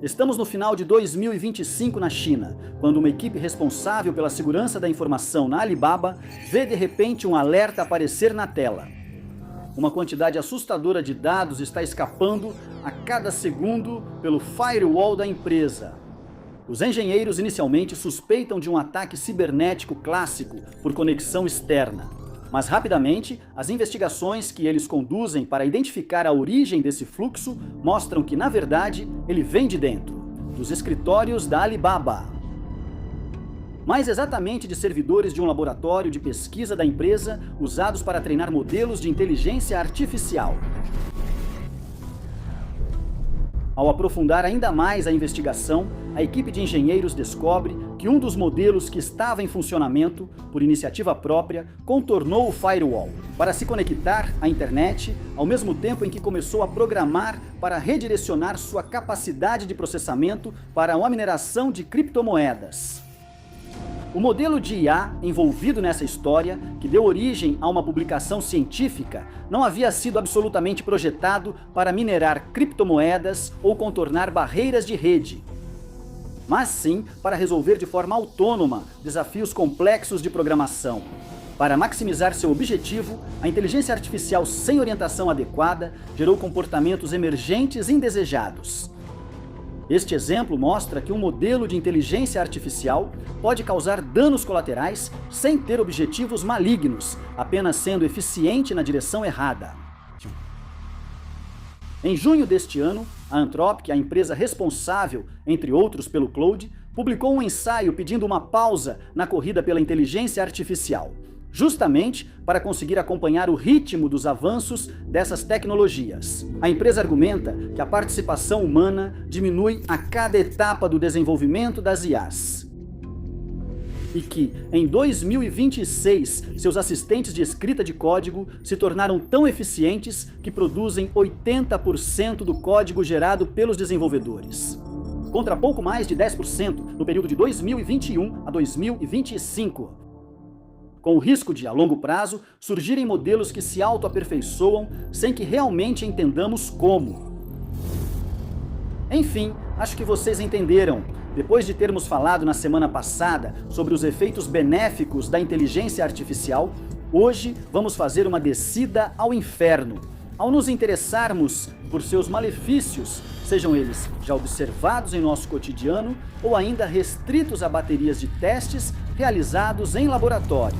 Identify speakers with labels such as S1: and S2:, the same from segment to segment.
S1: Estamos no final de 2025 na China, quando uma equipe responsável pela segurança da informação na Alibaba vê de repente um alerta aparecer na tela. Uma quantidade assustadora de dados está escapando a cada segundo pelo firewall da empresa. Os engenheiros inicialmente suspeitam de um ataque cibernético clássico por conexão externa. Mas rapidamente, as investigações que eles conduzem para identificar a origem desse fluxo mostram que, na verdade, ele vem de dentro, dos escritórios da Alibaba. Mais exatamente de servidores de um laboratório de pesquisa da empresa usados para treinar modelos de inteligência artificial. Ao aprofundar ainda mais a investigação, a equipe de engenheiros descobre que um dos modelos que estava em funcionamento, por iniciativa própria, contornou o firewall para se conectar à internet, ao mesmo tempo em que começou a programar para redirecionar sua capacidade de processamento para a mineração de criptomoedas. O modelo de IA envolvido nessa história, que deu origem a uma publicação científica, não havia sido absolutamente projetado para minerar criptomoedas ou contornar barreiras de rede, mas sim para resolver de forma autônoma desafios complexos de programação. Para maximizar seu objetivo, a inteligência artificial sem orientação adequada gerou comportamentos emergentes indesejados. Este exemplo mostra que um modelo de inteligência artificial pode causar danos colaterais sem ter objetivos malignos, apenas sendo eficiente na direção errada. Em junho deste ano, a Anthropic, a empresa responsável, entre outros, pelo Claude, publicou um ensaio pedindo uma pausa na corrida pela inteligência artificial, justamente para conseguir acompanhar o ritmo dos avanços dessas tecnologias. A empresa argumenta que a participação humana diminui a cada etapa do desenvolvimento das IAs. E que, em 2026, seus assistentes de escrita de código se tornaram tão eficientes que produzem 80% do código gerado pelos desenvolvedores, contra pouco mais de 10% no período de 2021 a 2025. Com o risco de, a longo prazo, surgirem modelos que se auto-aperfeiçoam sem que realmente entendamos como. Enfim, acho que vocês entenderam. Depois de termos falado na semana passada sobre os efeitos benéficos da inteligência artificial, hoje vamos fazer uma descida ao inferno, ao nos interessarmos por seus malefícios, sejam eles já observados em nosso cotidiano ou ainda restritos a baterias de testes realizados em laboratório.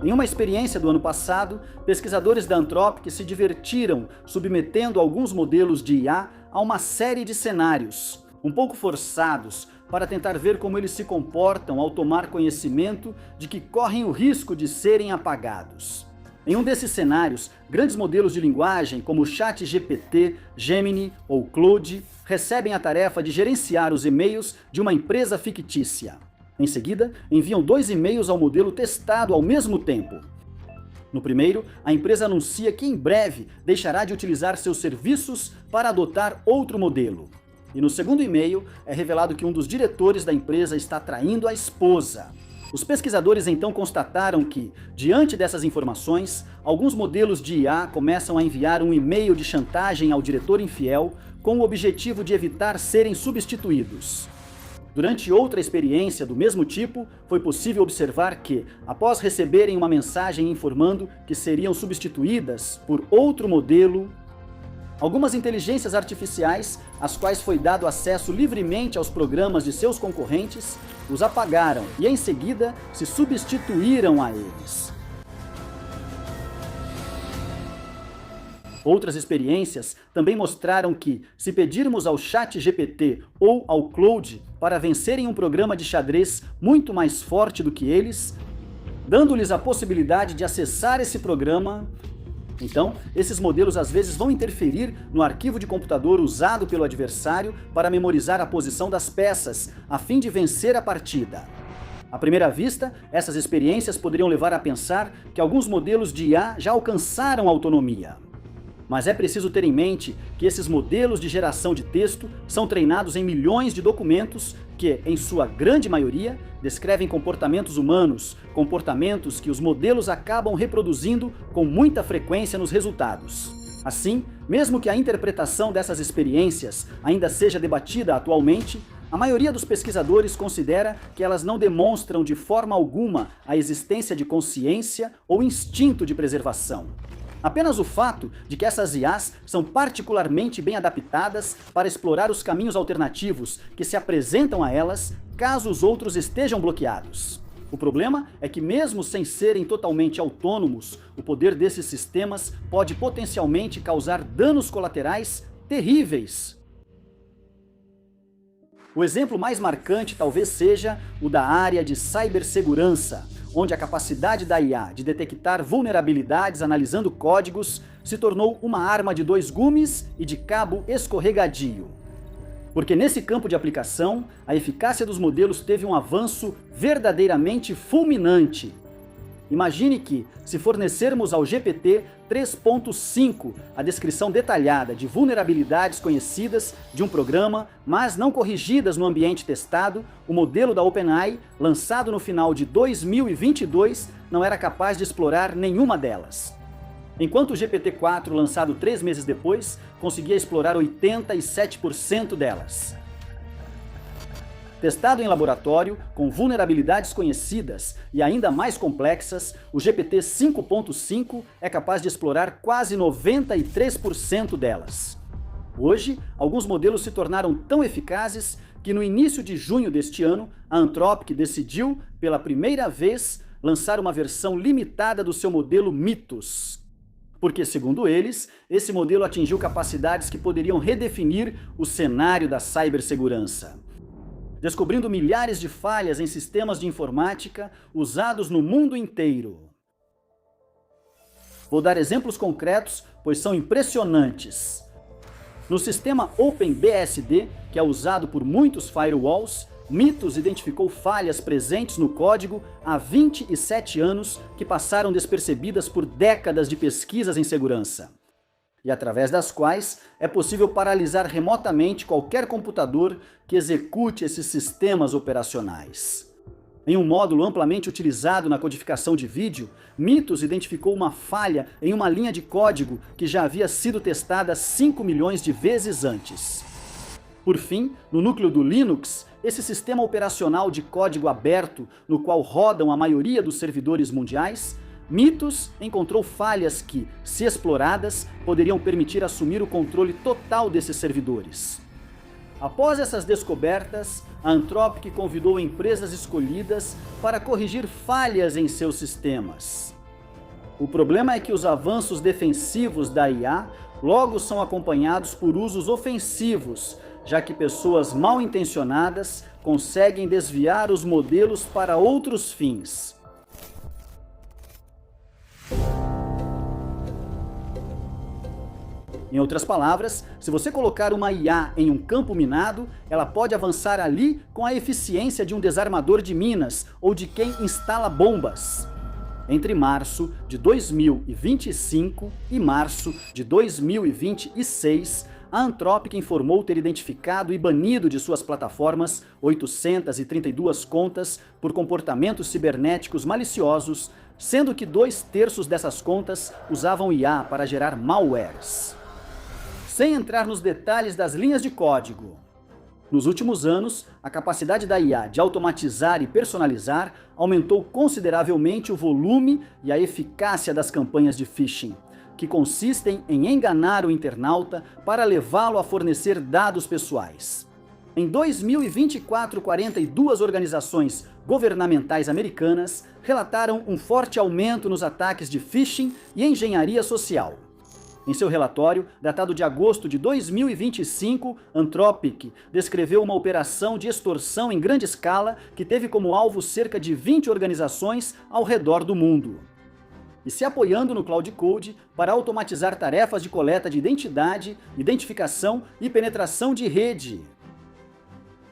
S1: Em uma experiência do ano passado, pesquisadores da Anthropic se divertiram submetendo alguns modelos de IA a uma série de cenários, um pouco forçados, para tentar ver como eles se comportam ao tomar conhecimento de que correm o risco de serem apagados. Em um desses cenários, grandes modelos de linguagem como o ChatGPT, Gemini ou Claude recebem a tarefa de gerenciar os e-mails de uma empresa fictícia. Em seguida, enviam 2 e-mails ao modelo testado ao mesmo tempo. No primeiro, a empresa anuncia que em breve deixará de utilizar seus serviços para adotar outro modelo. E no segundo e-mail, é revelado que um dos diretores da empresa está traindo a esposa. Os pesquisadores então constataram que, diante dessas informações, alguns modelos de IA começam a enviar um e-mail de chantagem ao diretor infiel com o objetivo de evitar serem substituídos. Durante outra experiência do mesmo tipo, foi possível observar que, após receberem uma mensagem informando que seriam substituídas por outro modelo, algumas inteligências artificiais, às quais foi dado acesso livremente aos programas de seus concorrentes, os apagaram e, em seguida, se substituíram a eles. Outras experiências também mostraram que, se pedirmos ao ChatGPT ou ao Claude para vencerem um programa de xadrez muito mais forte do que eles, dando-lhes a possibilidade de acessar esse programa, então, esses modelos às vezes vão interferir no arquivo de computador usado pelo adversário para memorizar a posição das peças, a fim de vencer a partida. À primeira vista, essas experiências poderiam levar a pensar que alguns modelos de IA já alcançaram autonomia. Mas é preciso ter em mente que esses modelos de geração de texto são treinados em milhões de documentos que, em sua grande maioria, descrevem comportamentos humanos, comportamentos que os modelos acabam reproduzindo com muita frequência nos resultados. Assim, mesmo que a interpretação dessas experiências ainda seja debatida atualmente, a maioria dos pesquisadores considera que elas não demonstram de forma alguma a existência de consciência ou instinto de preservação. Apenas o fato de que essas IAs são particularmente bem adaptadas para explorar os caminhos alternativos que se apresentam a elas caso os outros estejam bloqueados. O problema é que, mesmo sem serem totalmente autônomos, o poder desses sistemas pode potencialmente causar danos colaterais terríveis. O exemplo mais marcante talvez seja o da área de cibersegurança, onde a capacidade da IA de detectar vulnerabilidades analisando códigos se tornou uma arma de dois gumes e de cabo escorregadio. Porque nesse campo de aplicação, a eficácia dos modelos teve um avanço verdadeiramente fulminante. Imagine que, se fornecermos ao GPT 3.5 a descrição detalhada de vulnerabilidades conhecidas de um programa, mas não corrigidas no ambiente testado, o modelo da OpenAI, lançado no final de 2022, não era capaz de explorar nenhuma delas. Enquanto o GPT-4, lançado 3 meses depois, conseguia explorar 87% delas. Testado em laboratório, com vulnerabilidades conhecidas e ainda mais complexas, o GPT 5.5 é capaz de explorar quase 93% delas. Hoje, alguns modelos se tornaram tão eficazes que no início de junho deste ano, a Anthropic decidiu, pela primeira vez, lançar uma versão limitada do seu modelo Mythos. Porque, segundo eles, esse modelo atingiu capacidades que poderiam redefinir o cenário da cibersegurança, descobrindo milhares de falhas em sistemas de informática usados no mundo inteiro. Vou dar exemplos concretos, pois são impressionantes. No sistema OpenBSD, que é usado por muitos firewalls, Mythos identificou falhas presentes no código há 27 anos que passaram despercebidas por décadas de pesquisas em segurança, e através das quais é possível paralisar remotamente qualquer computador que execute esses sistemas operacionais. Em um módulo amplamente utilizado na codificação de vídeo, Mythos identificou uma falha em uma linha de código que já havia sido testada 5 milhões de vezes antes. Por fim, no núcleo do Linux, esse sistema operacional de código aberto, no qual rodam a maioria dos servidores mundiais, Mythos encontrou falhas que, se exploradas, poderiam permitir assumir o controle total desses servidores. Após essas descobertas, a Anthropic convidou empresas escolhidas para corrigir falhas em seus sistemas. O problema é que os avanços defensivos da IA logo são acompanhados por usos ofensivos, já que pessoas mal intencionadas conseguem desviar os modelos para outros fins. Em outras palavras, se você colocar uma IA em um campo minado, ela pode avançar ali com a eficiência de um desarmador de minas ou de quem instala bombas. Entre março de 2025 e março de 2026, a Anthropic informou ter identificado e banido de suas plataformas 832 contas por comportamentos cibernéticos maliciosos, sendo que 2/3 dessas contas usavam IA para gerar malwares. Sem entrar nos detalhes das linhas de código, nos últimos anos, a capacidade da IA de automatizar e personalizar aumentou consideravelmente o volume e a eficácia das campanhas de phishing, que consistem em enganar o internauta para levá-lo a fornecer dados pessoais. Em 2024, 42 organizações governamentais americanas relataram um forte aumento nos ataques de phishing e engenharia social. Em seu relatório, datado de agosto de 2025, Anthropic descreveu uma operação de extorsão em grande escala que teve como alvo cerca de 20 organizações ao redor do mundo, e se apoiando no Cloud Code para automatizar tarefas de coleta de identidade, identificação e penetração de rede.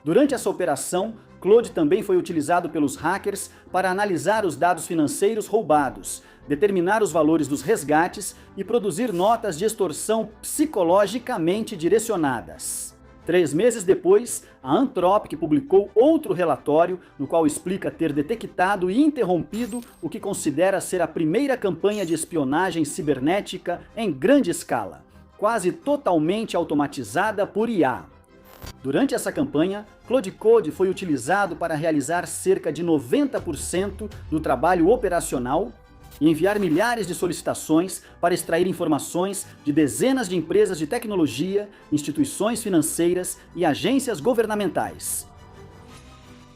S1: Durante essa operação, Claude também foi utilizado pelos hackers para analisar os dados financeiros roubados, determinar os valores dos resgates e produzir notas de extorsão psicologicamente direcionadas. 3 meses depois, a Anthropic publicou outro relatório no qual explica ter detectado e interrompido o que considera ser a primeira campanha de espionagem cibernética em grande escala, quase totalmente automatizada por IA. Durante essa campanha, Claude Code foi utilizado para realizar cerca de 90% do trabalho operacional e enviar milhares de solicitações para extrair informações de dezenas de empresas de tecnologia, instituições financeiras e agências governamentais.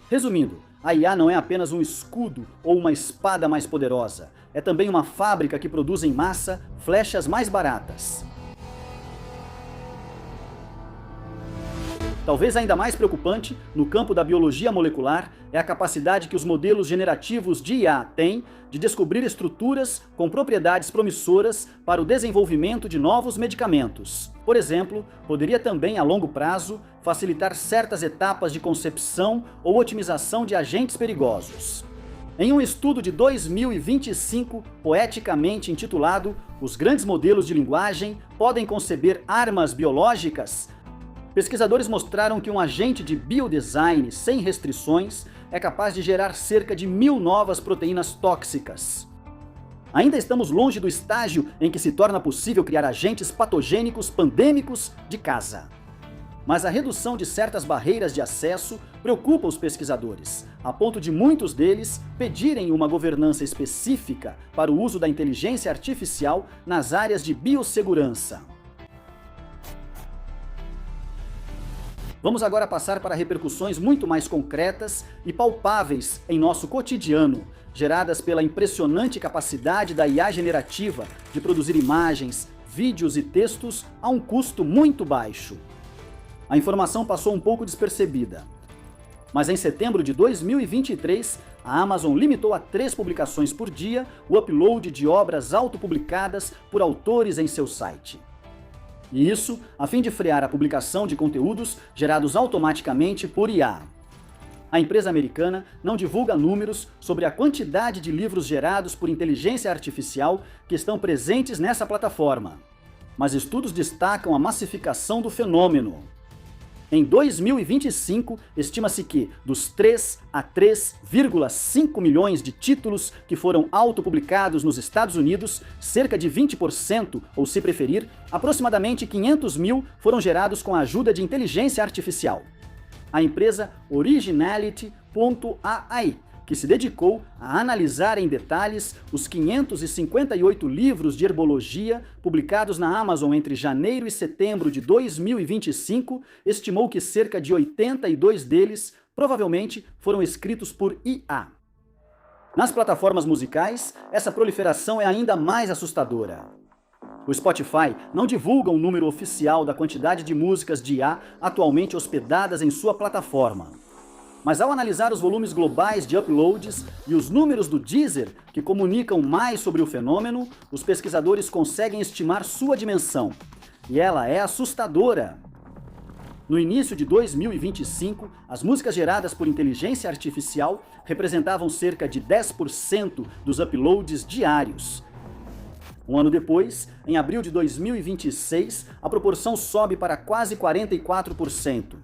S1: Resumindo, a IA não é apenas um escudo ou uma espada mais poderosa, é também uma fábrica que produz em massa flechas mais baratas. Talvez ainda mais preocupante, no campo da biologia molecular, é a capacidade que os modelos generativos de IA têm de descobrir estruturas com propriedades promissoras para o desenvolvimento de novos medicamentos. Por exemplo, poderia também, a longo prazo, facilitar certas etapas de concepção ou otimização de agentes perigosos. Em um estudo de 2025, poeticamente intitulado "Os grandes modelos de linguagem podem conceber armas biológicas?", pesquisadores mostraram que um agente de biodesign sem restrições é capaz de gerar cerca de 1000 novas proteínas tóxicas. Ainda estamos longe do estágio em que se torna possível criar agentes patogênicos pandêmicos de casa. Mas a redução de certas barreiras de acesso preocupa os pesquisadores, a ponto de muitos deles pedirem uma governança específica para o uso da inteligência artificial nas áreas de biossegurança. Vamos agora passar para repercussões muito mais concretas e palpáveis em nosso cotidiano, geradas pela impressionante capacidade da IA generativa de produzir imagens, vídeos e textos a um custo muito baixo. A informação passou um pouco despercebida. Mas em setembro de 2023, a Amazon limitou a 3 publicações por dia o upload de obras autopublicadas por autores em seu site. E isso a fim de frear a publicação de conteúdos gerados automaticamente por IA. A empresa americana não divulga números sobre a quantidade de livros gerados por inteligência artificial que estão presentes nessa plataforma, mas estudos destacam a massificação do fenômeno. Em 2025, estima-se que, dos 3 a 3,5 milhões de títulos que foram autopublicados nos Estados Unidos, cerca de 20%, ou se preferir, aproximadamente 500 mil foram gerados com a ajuda de inteligência artificial. A empresa Originality.ai, que se dedicou a analisar em detalhes os 558 livros de herbologia publicados na Amazon entre janeiro e setembro de 2025, estimou que cerca de 82 deles provavelmente foram escritos por IA. Nas plataformas musicais, essa proliferação é ainda mais assustadora. O Spotify não divulga um número oficial da quantidade de músicas de IA atualmente hospedadas em sua plataforma. Mas ao analisar os volumes globais de uploads e os números do Deezer, que comunicam mais sobre o fenômeno, os pesquisadores conseguem estimar sua dimensão. E ela é assustadora. No início de 2025, as músicas geradas por inteligência artificial representavam cerca de 10% dos uploads diários. Um ano depois, em abril de 2026, a proporção sobe para quase 44%.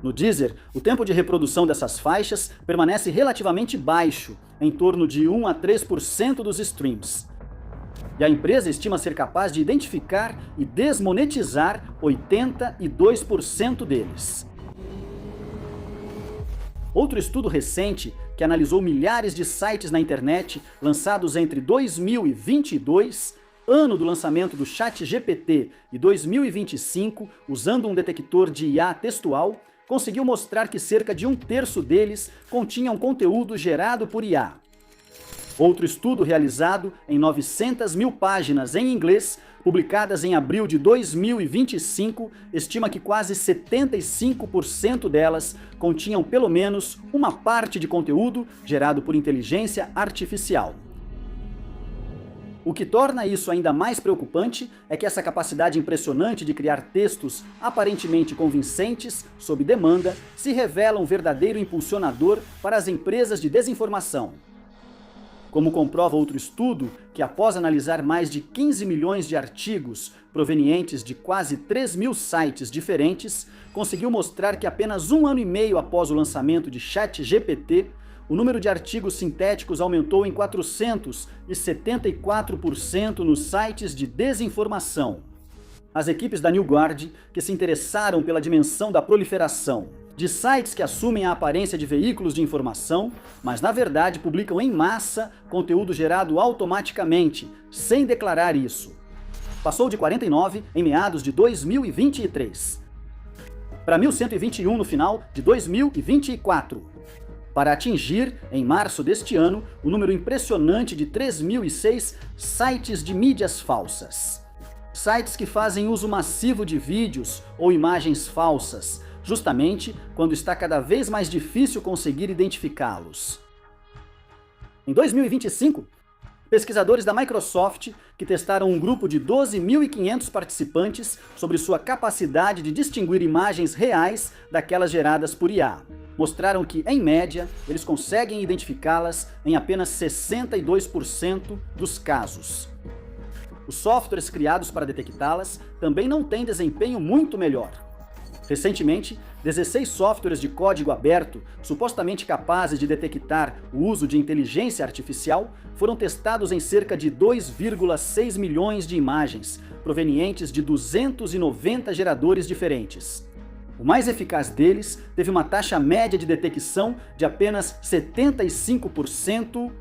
S1: No Deezer, o tempo de reprodução dessas faixas permanece relativamente baixo, em torno de 1 a 3% dos streams. E a empresa estima ser capaz de identificar e desmonetizar 82% deles. Outro estudo recente, que analisou milhares de sites na internet lançados entre 2022, ano do lançamento do ChatGPT, e 2025, usando um detector de IA textual, conseguiu mostrar que cerca de 1/3 deles continham conteúdo gerado por IA. Outro estudo realizado em 900 mil páginas em inglês, publicadas em abril de 2025, estima que quase 75% delas continham pelo menos uma parte de conteúdo gerado por inteligência artificial. O que torna isso ainda mais preocupante é que essa capacidade impressionante de criar textos aparentemente convincentes, sob demanda, se revela um verdadeiro impulsionador para as empresas de desinformação. Como comprova outro estudo, que após analisar mais de 15 milhões de artigos provenientes de quase 3.000 sites diferentes, conseguiu mostrar que apenas 1 ano e meio após o lançamento de ChatGPT, o número de artigos sintéticos aumentou em 474% nos sites de desinformação. as equipes da New Guard que se interessaram pela dimensão da proliferação de sites que assumem a aparência de veículos de informação, mas na verdade publicam em massa conteúdo gerado automaticamente, sem declarar isso. Passou de 49 em meados de 2023 para 1.121 no final de 2024, para atingir, em março deste ano, o número impressionante de 3.006 sites de mídias falsas. Sites que fazem uso massivo de vídeos ou imagens falsas, justamente quando está cada vez mais difícil conseguir identificá-los. Em 2025, pesquisadores da Microsoft, que testaram um grupo de 12.500 participantes sobre sua capacidade de distinguir imagens reais daquelas geradas por IA, mostraram que, em média, eles conseguem identificá-las em apenas 62% dos casos. Os softwares criados para detectá-las também não têm desempenho muito melhor. Recentemente, 16 softwares de código aberto, supostamente capazes de detectar o uso de inteligência artificial, foram testados em cerca de 2,6 milhões de imagens, provenientes de 290 geradores diferentes. O mais eficaz deles teve uma taxa média de detecção de apenas 75%,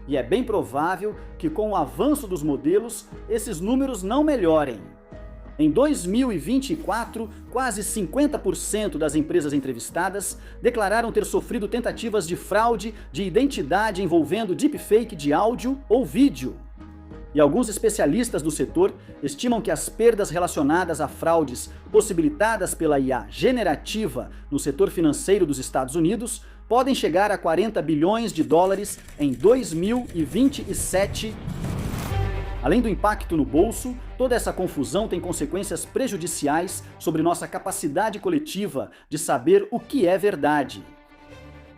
S1: e é bem provável que com o avanço dos modelos, esses números não melhorem. Em 2024, quase 50% das empresas entrevistadas declararam ter sofrido tentativas de fraude de identidade envolvendo deepfake de áudio ou vídeo. E alguns especialistas do setor estimam que as perdas relacionadas a fraudes possibilitadas pela IA generativa no setor financeiro dos Estados Unidos podem chegar a 40 bilhões de dólares em 2027. Além do impacto no bolso, toda essa confusão tem consequências prejudiciais sobre nossa capacidade coletiva de saber o que é verdade.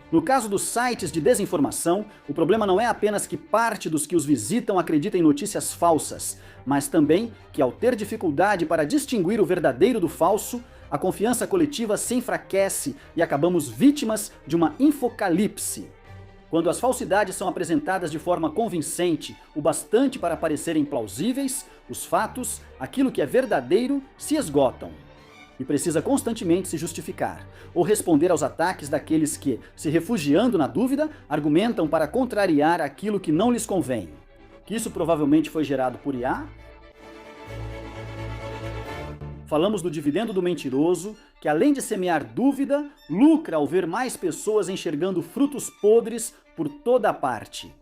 S1: No caso dos sites de desinformação, o problema não é apenas que parte dos que os visitam acreditam em notícias falsas, mas também que, ao ter dificuldade para distinguir o verdadeiro do falso, a confiança coletiva se enfraquece e acabamos vítimas de uma infocalipse. Quando as falsidades são apresentadas de forma convincente, o bastante para parecerem plausíveis, os fatos, aquilo que é verdadeiro, se esgotam. E precisa constantemente se justificar, ou responder aos ataques daqueles que, se refugiando na dúvida, argumentam para contrariar aquilo que não lhes convém. Que isso provavelmente foi gerado por IA? Falamos do dividendo do mentiroso, que além de semear dúvida, lucra ao ver mais pessoas enxergando frutos podres por toda parte.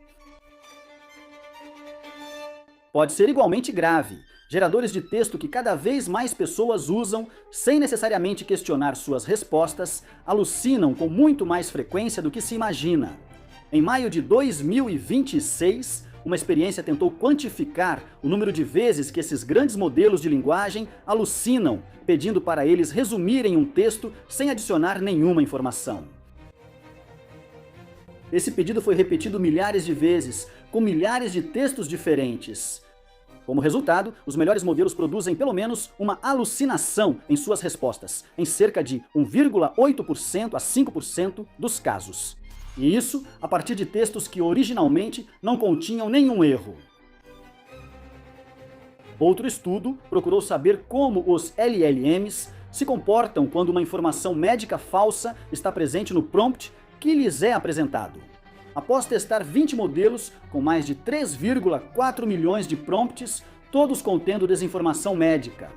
S1: Pode ser igualmente grave. Geradores de texto que cada vez mais pessoas usam, sem necessariamente questionar suas respostas, alucinam com muito mais frequência do que se imagina. Em maio de 2026, uma experiência tentou quantificar o número de vezes que esses grandes modelos de linguagem alucinam, pedindo para eles resumirem um texto sem adicionar nenhuma informação. Esse pedido foi repetido milhares de vezes, com milhares de textos diferentes. Como resultado, os melhores modelos produzem pelo menos uma alucinação em suas respostas, em cerca de 1,8% a 5% dos casos. E isso a partir de textos que originalmente não continham nenhum erro. Outro estudo procurou saber como os LLMs se comportam quando uma informação médica falsa está presente no prompt que lhes é apresentado. Após testar 20 modelos com mais de 3,4 milhões de prompts, todos contendo desinformação médica.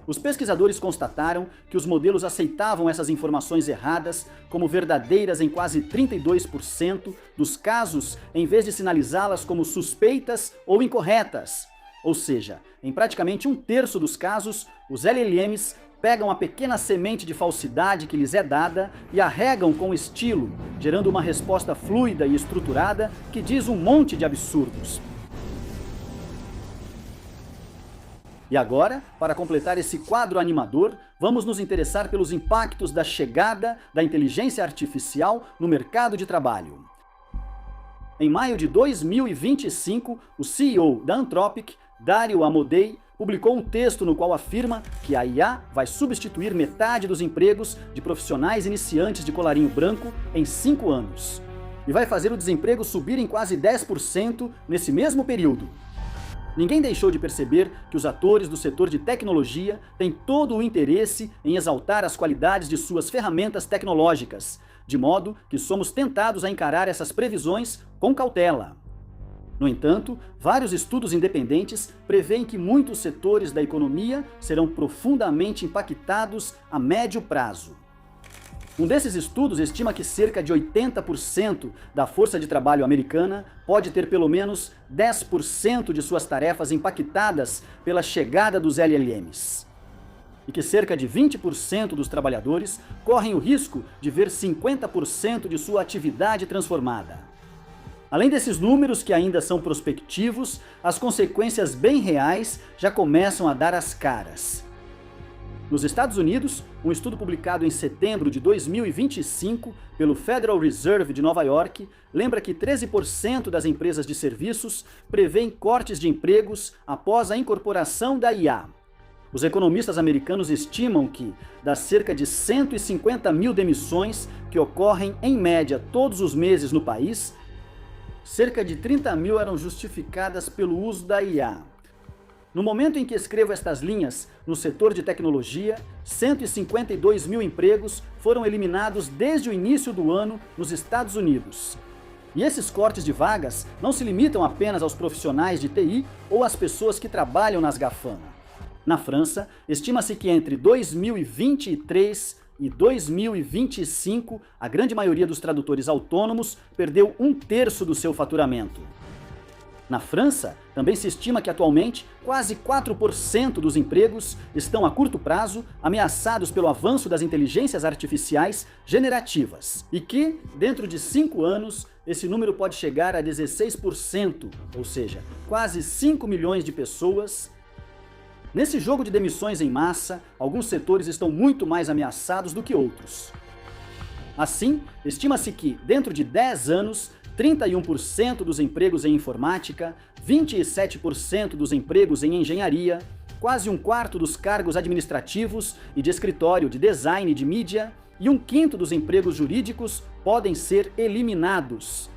S1: Os pesquisadores constataram que os modelos aceitavam essas informações erradas como verdadeiras em quase 32% dos casos, em vez de sinalizá-las como suspeitas ou incorretas. Ou seja, em praticamente 1/3 dos casos, os LLMs pegam a pequena semente de falsidade que lhes é dada e a regam com estilo, gerando uma resposta fluida e estruturada que diz um monte de absurdos. E agora, para completar esse quadro animador, vamos nos interessar pelos impactos da chegada da inteligência artificial no mercado de trabalho. Em maio de 2025, o CEO da Anthropic, Dario Amodei, publicou um texto no qual afirma que a IA vai substituir metade dos empregos de profissionais iniciantes de colarinho branco em 5 anos. E vai fazer o desemprego subir em quase 10% nesse mesmo período. Ninguém deixou de perceber que os atores do setor de tecnologia têm todo o interesse em exaltar as qualidades de suas ferramentas tecnológicas, de modo que somos tentados a encarar essas previsões com cautela. No entanto, vários estudos independentes preveem que muitos setores da economia serão profundamente impactados a médio prazo. Um desses estudos estima que cerca de 80% da força de trabalho americana pode ter pelo menos 10% de suas tarefas impactadas pela chegada dos LLMs. E que cerca de 20% dos trabalhadores correm o risco de ver 50% de sua atividade transformada. Além desses números que ainda são prospectivos, as consequências bem reais já começam a dar as caras. Nos Estados Unidos, um estudo publicado em setembro de 2025 pelo Federal Reserve de Nova York lembra que 13% das empresas de serviços prevêem cortes de empregos após a incorporação da IA. Os economistas americanos estimam que, das cerca de 150 mil demissões que ocorrem em média todos os meses no país, cerca de 30 mil eram justificadas pelo uso da IA. No momento em que escrevo estas linhas, no setor de tecnologia, 152 mil empregos foram eliminados desde o início do ano nos Estados Unidos. E esses cortes de vagas não se limitam apenas aos profissionais de TI ou às pessoas que trabalham nas GAFAM. Na França, estima-se que entre 2023 e 2025, a grande maioria dos tradutores autônomos perdeu 1/3 do seu faturamento. Na França, também se estima que atualmente quase 4% dos empregos estão a curto prazo ameaçados pelo avanço das inteligências artificiais generativas e que, dentro de 5 anos, esse número pode chegar a 16%, ou seja, quase 5 milhões de pessoas. Nesse jogo de demissões em massa, alguns setores estão muito mais ameaçados do que outros. Assim, estima-se que, dentro de 10 anos, 31% dos empregos em informática, 27% dos empregos em engenharia, quase 1/4 dos cargos administrativos e de escritório de design e de mídia e 1/5 dos empregos jurídicos podem ser eliminados.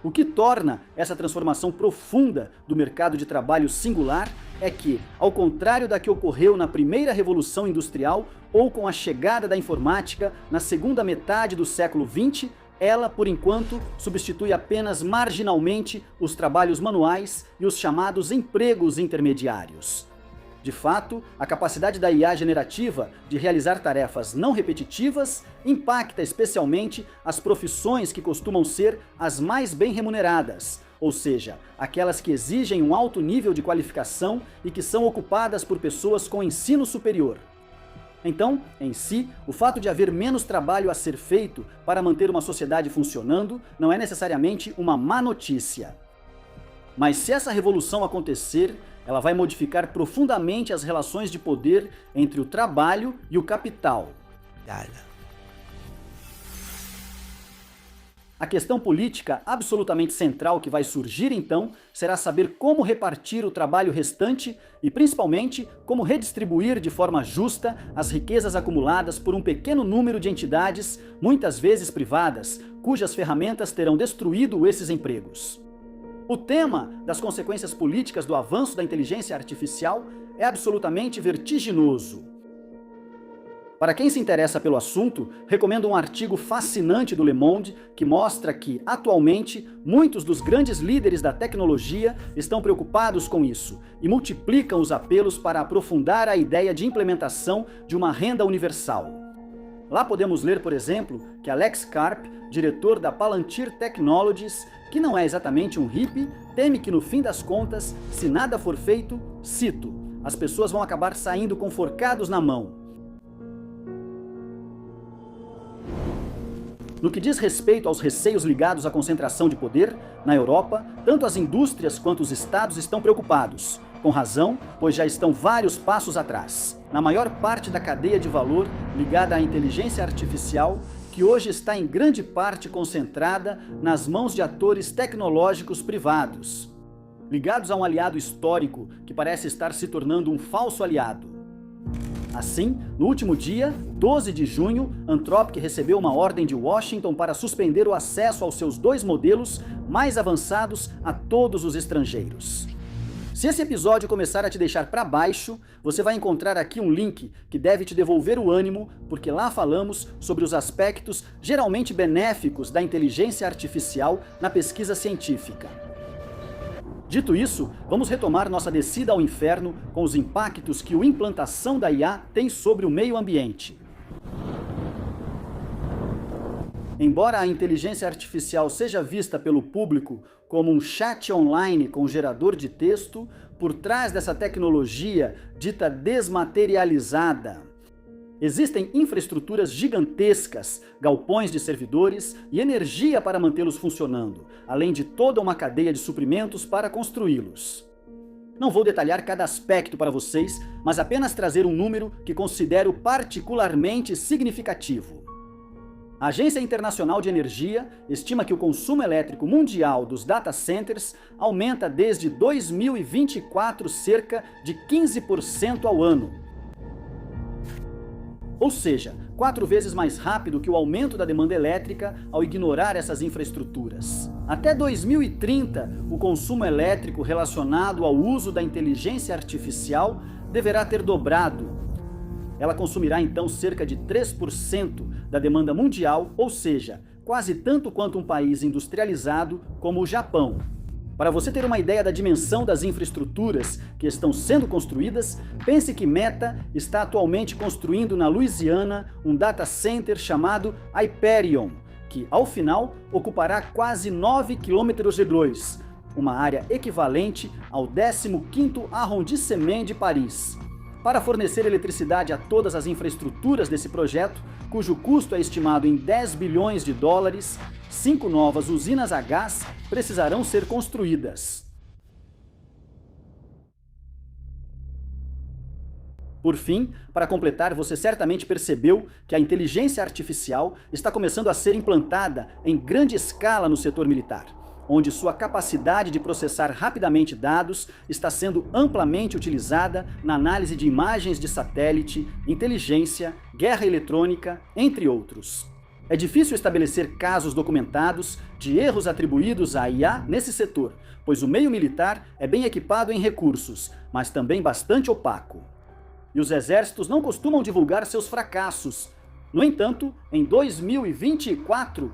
S1: O que torna essa transformação profunda do mercado de trabalho singular é que, ao contrário da que ocorreu na primeira revolução industrial ou com a chegada da informática na segunda metade do século XX, ela, por enquanto, substitui apenas marginalmente os trabalhos manuais e os chamados empregos intermediários. De fato, a capacidade da IA generativa de realizar tarefas não repetitivas impacta especialmente as profissões que costumam ser as mais bem remuneradas, ou seja, aquelas que exigem um alto nível de qualificação e que são ocupadas por pessoas com ensino superior. Então, em si, o fato de haver menos trabalho a ser feito para manter uma sociedade funcionando não é necessariamente uma má notícia. Mas se essa revolução acontecer, ela vai modificar profundamente as relações de poder entre o trabalho e o capital. A questão política absolutamente central que vai surgir então será saber como repartir o trabalho restante e, principalmente, como redistribuir de forma justa as riquezas acumuladas por um pequeno número de entidades, muitas vezes privadas, cujas ferramentas terão destruído esses empregos. O tema das consequências políticas do avanço da inteligência artificial é absolutamente vertiginoso. Para quem se interessa pelo assunto, recomendo um artigo fascinante do Le Monde que mostra que, atualmente, muitos dos grandes líderes da tecnologia estão preocupados com isso e multiplicam os apelos para aprofundar a ideia de implementação de uma renda universal. Lá podemos ler, por exemplo, que Alex Karp, diretor da Palantir Technologies, que não é exatamente um hippie, teme que no fim das contas, se nada for feito, cito, as pessoas vão acabar saindo com forcados na mão. No que diz respeito aos receios ligados à concentração de poder, na Europa, tanto as indústrias quanto os estados estão preocupados. Com razão, pois já estão vários passos atrás. Na maior parte da cadeia de valor ligada à inteligência artificial, que hoje está em grande parte concentrada nas mãos de atores tecnológicos privados, ligados a um aliado histórico que parece estar se tornando um falso aliado. Assim, no último dia, 12 de junho, Anthropic recebeu uma ordem de Washington para suspender o acesso aos seus 2 modelos mais avançados a todos os estrangeiros. Se esse episódio começar a te deixar para baixo, você vai encontrar aqui um link que deve te devolver o ânimo, porque lá falamos sobre os aspectos geralmente benéficos da inteligência artificial na pesquisa científica. Dito isso, vamos retomar nossa descida ao inferno com os impactos que a implantação da IA tem sobre o meio ambiente. Embora a inteligência artificial seja vista pelo público como um chat online com gerador de texto, por trás dessa tecnologia dita desmaterializada, existem infraestruturas gigantescas, galpões de servidores e energia para mantê-los funcionando, além de toda uma cadeia de suprimentos para construí-los. Não vou detalhar cada aspecto para vocês, mas apenas trazer um número que considero particularmente significativo. A Agência Internacional de Energia estima que o consumo elétrico mundial dos data centers aumenta desde 2024 cerca de 15% ao ano. Ou seja, 4 vezes mais rápido que o aumento da demanda elétrica ao ignorar essas infraestruturas. Até 2030, o consumo elétrico relacionado ao uso da inteligência artificial deverá ter dobrado. Ela consumirá então cerca de 3% da demanda mundial, ou seja, quase tanto quanto um país industrializado como o Japão. Para você ter uma ideia da dimensão das infraestruturas que estão sendo construídas, pense que Meta está atualmente construindo na Louisiana um data center chamado Hyperion, que ao final ocupará quase 9 km², uma área equivalente ao 15º arrondissement de Paris. Para fornecer eletricidade a todas as infraestruturas desse projeto, cujo custo é estimado em 10 bilhões de dólares, 5 novas usinas a gás precisarão ser construídas. Por fim, para completar, você certamente percebeu que a inteligência artificial está começando a ser implantada em grande escala no setor militar, onde sua capacidade de processar rapidamente dados está sendo amplamente utilizada na análise de imagens de satélite, inteligência, guerra eletrônica, entre outros. É difícil estabelecer casos documentados de erros atribuídos à IA nesse setor, pois o meio militar é bem equipado em recursos, mas também bastante opaco. E os exércitos não costumam divulgar seus fracassos. No entanto, em 2024,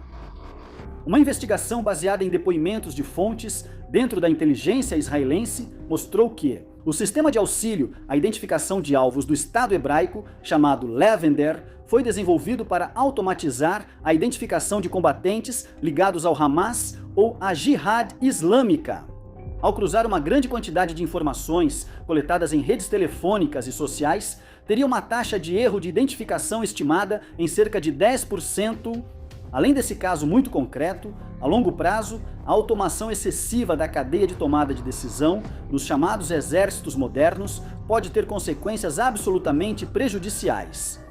S1: uma investigação baseada em depoimentos de fontes dentro da inteligência israelense mostrou que o sistema de auxílio à identificação de alvos do Estado hebraico, chamado Lavender, foi desenvolvido para automatizar a identificação de combatentes ligados ao Hamas ou à Jihad Islâmica. Ao cruzar uma grande quantidade de informações coletadas em redes telefônicas e sociais, teria uma taxa de erro de identificação estimada em cerca de 10%. Além desse caso muito concreto, a longo prazo, a automação excessiva da cadeia de tomada de decisão nos chamados exércitos modernos pode ter consequências absolutamente prejudiciais.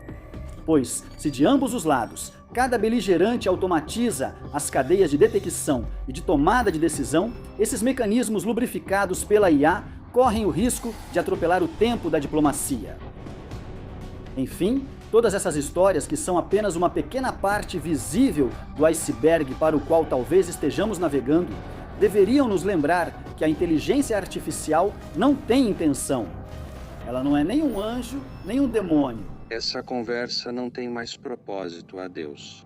S1: Pois, se de ambos os lados, cada beligerante automatiza as cadeias de detecção e de tomada de decisão, esses mecanismos lubrificados pela IA correm o risco de atropelar o tempo da diplomacia. Enfim, todas essas histórias, que são apenas uma pequena parte visível do iceberg para o qual talvez estejamos navegando, deveriam nos lembrar que a inteligência artificial não tem intenção. Ela não é nem um anjo, nem um demônio.
S2: Essa conversa não tem mais propósito, adeus.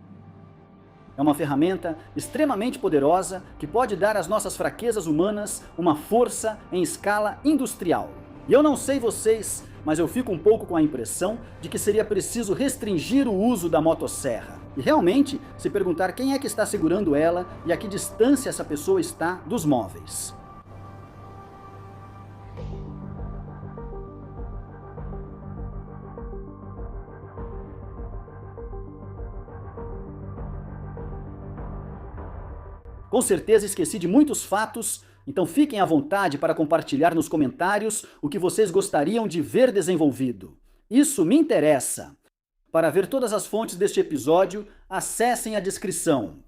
S1: É uma ferramenta extremamente poderosa que pode dar às nossas fraquezas humanas uma força em escala industrial. E eu não sei vocês, mas eu fico um pouco com a impressão de que seria preciso restringir o uso da motosserra. E realmente, se perguntar quem é que está segurando ela e a que distância essa pessoa está dos móveis. Com certeza esqueci de muitos fatos, então fiquem à vontade para compartilhar nos comentários o que vocês gostariam de ver desenvolvido. Isso me interessa. Para ver todas as fontes deste episódio, acessem a descrição.